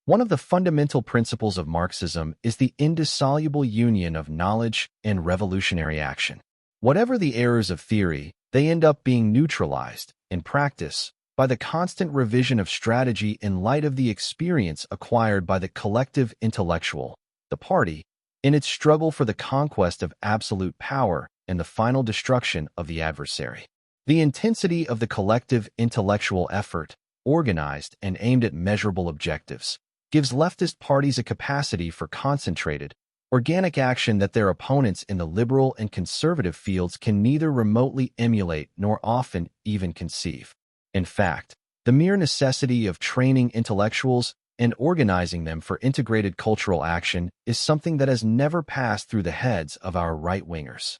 One of the fundamental principles of Marxism is the indissoluble union of knowledge and revolutionary action. Whatever the errors of theory, they end up being neutralized, in practice, by the constant revision of strategy in light of the experience acquired by the collective intellectual, the party, in its struggle for the conquest of absolute power and the final destruction of the adversary. The intensity of the collective intellectual effort, organized and aimed at measurable objectives, gives leftist parties a capacity for concentrated, organic action that their opponents in the liberal and conservative fields can neither remotely emulate nor often even conceive. In fact, the mere necessity of training intellectuals and organizing them for integrated cultural action is something that has never passed through the heads of our right-wingers.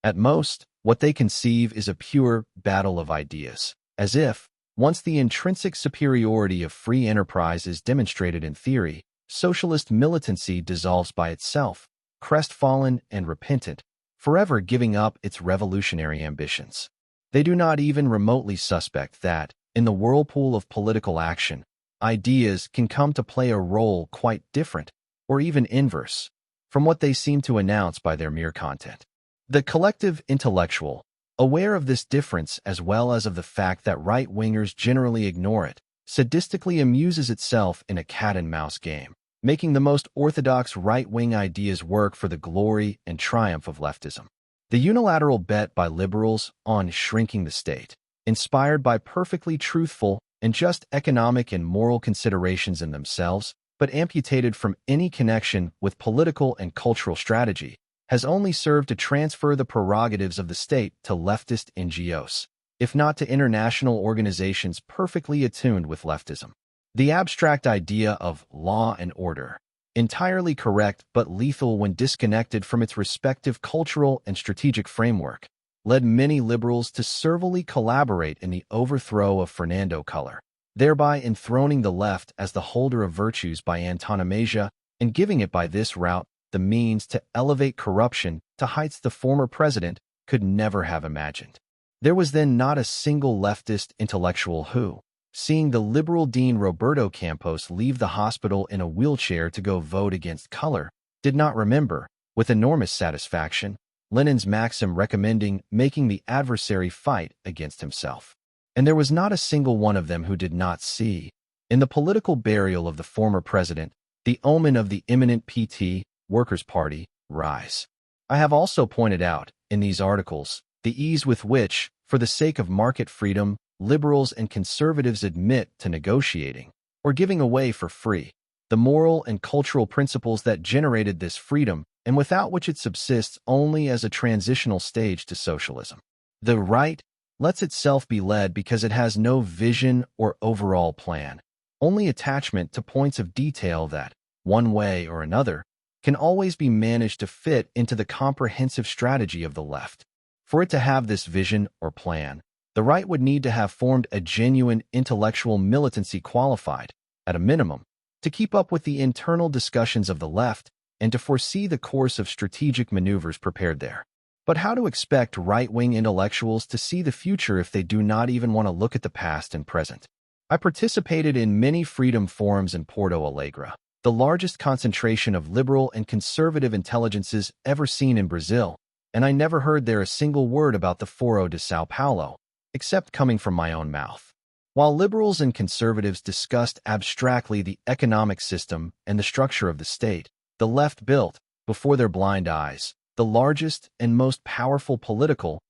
At most, what they conceive is a pure battle of ideas, as if, once the intrinsic superiority of free enterprise is demonstrated in theory, socialist militancy dissolves by itself, crestfallen and repentant, forever giving up its revolutionary ambitions. They do not even remotely suspect that, in the whirlpool of political action, ideas can come to play a role quite different, or even inverse, from what they seem to announce by their mere content. The collective intellectual, aware of this difference as well as of the fact that right-wingers generally ignore it, sadistically amuses itself in a cat-and-mouse game, making the most orthodox right-wing ideas work for the glory and triumph of leftism. The unilateral bet by liberals on shrinking the state, inspired by perfectly truthful and just economic and moral considerations in themselves, but amputated from any connection with political and cultural strategy, has only served to transfer the prerogatives of the state to leftist NGOs, if not to international organizations perfectly attuned with leftism. The abstract idea of law and order, entirely correct but lethal when disconnected from its respective cultural and strategic framework, led many liberals to servilely collaborate in the overthrow of Fernando Collor, thereby enthroning the left as the holder of virtues by antonomasia and giving it by this route the means to elevate corruption to heights the former president could never have imagined. There was then not a single leftist intellectual who, seeing the liberal Dean Roberto Campos leave the hospital in a wheelchair to go vote against Collor, did not remember, with enormous satisfaction, Lenin's maxim recommending making the adversary fight against himself. And there was not a single one of them who did not see, in the political burial of the former president, the omen of the imminent PT, Workers' Party, rise. I have also pointed out, in these articles, the ease with which, for the sake of market freedom, liberals and conservatives admit to negotiating, or giving away for free, the moral and cultural principles that generated this freedom and without which it subsists only as a transitional stage to socialism. The right lets itself be led because it has no vision or overall plan, only attachment to points of detail that, one way or another, can always be managed to fit into the comprehensive strategy of the left. For it to have this vision or plan, the right would need to have formed a genuine intellectual militancy qualified, at a minimum, to keep up with the internal discussions of the left and to foresee the course of strategic maneuvers prepared there. But how to expect right-wing intellectuals to see the future if they do not even want to look at the past and present? I participated in many freedom forums in Porto Alegre, the largest concentration of liberal and conservative intelligences ever seen in Brazil, and I never heard there a single word about the Foro de São Paulo, except coming from my own mouth. While liberals and conservatives discussed abstractly the economic system and the structure of the state, the left built, before their blind eyes, the largest and most powerful political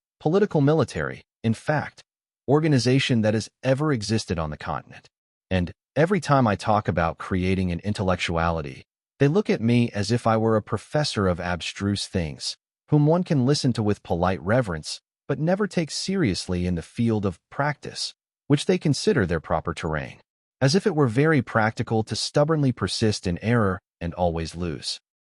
military, in fact, organization that has ever existed on the continent. And every time I talk about creating an intellectuality, they look at me as if I were a professor of abstruse things, whom one can listen to with polite reverence, but never take seriously in the field of practice, which they consider their proper terrain, as if it were very practical to stubbornly persist in error and always lose.